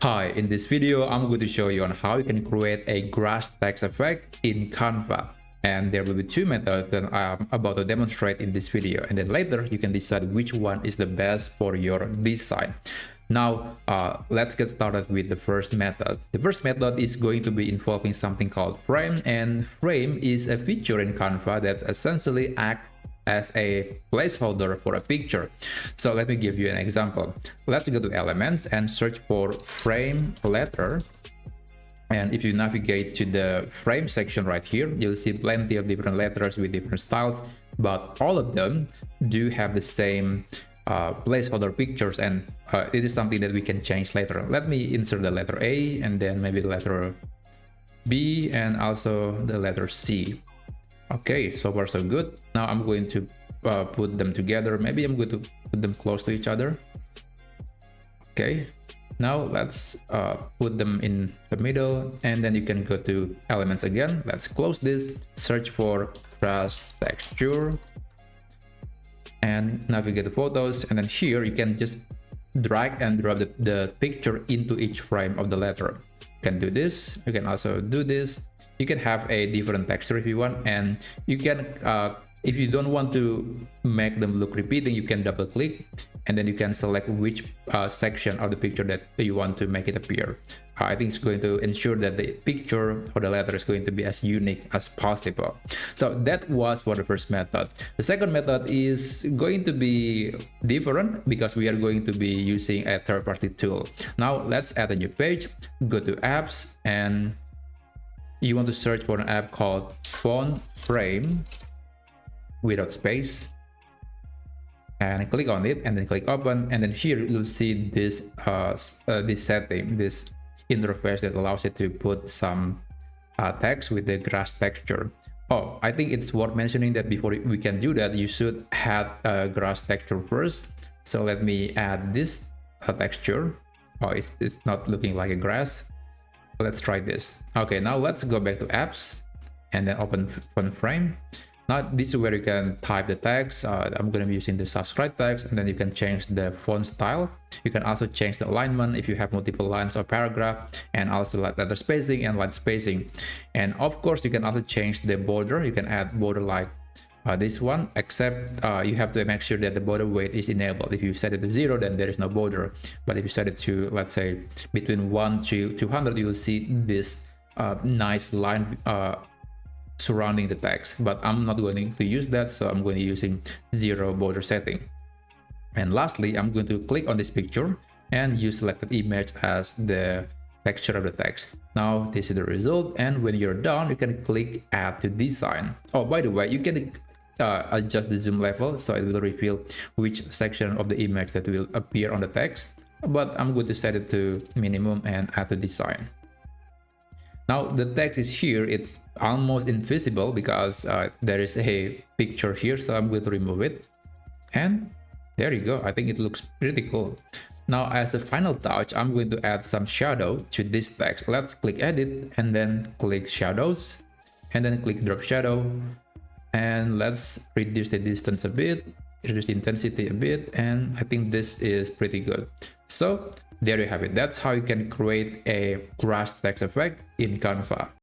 Hi, in this video, I'm going to show you on how you can create a grass text effect in Canva. And there will be two methods that I'm about to demonstrate in this video. And then later, you can decide which one is the best for your design. Now, let's get started with the first method. The first method is going to be involving something called frame. And frame is a feature in Canva that essentially acts as a placeholder for a picture. So let me give you an example. Let's go to elements and search for frame letter. And if you navigate to the frame section right here, you'll see plenty of different letters with different styles, but all of them do have the same placeholder pictures, and it is something that we can change later. Let me insert the letter A and then maybe the letter B and also the letter C. Okay, so far so good. Now I'm going to put them together. Maybe I'm going to put them close to each other. Okay, now let's put them in the middle, and then you can go to elements again. Let's close this, search for grass texture, and navigate to photos. And then here you can just drag and drop the picture into each frame of the letter. You can do this. You can also do this. You can have a different texture if you want, and you can if you don't want to make them look repeating, you can double click and then you can select which section of the picture that you want to make it appear. I think it's going to ensure that the picture or the letter is going to be as unique as possible. So that was for the first method. The second method is going to be different because we are going to be using a third-party tool. Now let's add a new page, go to apps, and you want to search for an app called Font Frame without space, and click on it and then click open. And then here you'll see this this setting, this interface that allows you to put some text with the grass texture. Oh, I think it's worth mentioning that before we can do that, you should add a grass texture first. So let me add this texture. Oh, it's not looking like a grass. Let's try this. Okay, now let's go back to apps and then open Font Frame. Now this is where you can type the text. I'm going to be using the subscribe text, and then you can change the font style. You can also change the alignment if you have multiple lines or paragraph, and also letter spacing and line spacing. And of course, you can also change the border. You can add border like this one, except you have to make sure that the border weight is enabled. If you set it to 0, then there is no border. But if you set it to, let's say, between 1 to 200, you'll see this nice line surrounding the text. But I'm not going to use that, so I'm going to be using 0 border setting. And lastly, I'm going to click on this picture and use selected image as the texture of the text. Now this is the result, and when you're done, you can click add to design. Oh, by the way, you can adjust the zoom level so it will reveal which section of the image that will appear on the text, but I'm going to set it to minimum and add to design. Now the text is here, it's almost invisible because there is a picture here, so I'm going to remove it. And there you go, I think it looks pretty cool. Now as the final touch, I'm going to add some shadow to this text. Let's click edit and then click shadows and then click drop shadow. And let's reduce the distance a bit, reduce the intensity a bit, and I think this is pretty good. So there you have it. That's how you can create a grass text effect in Canva.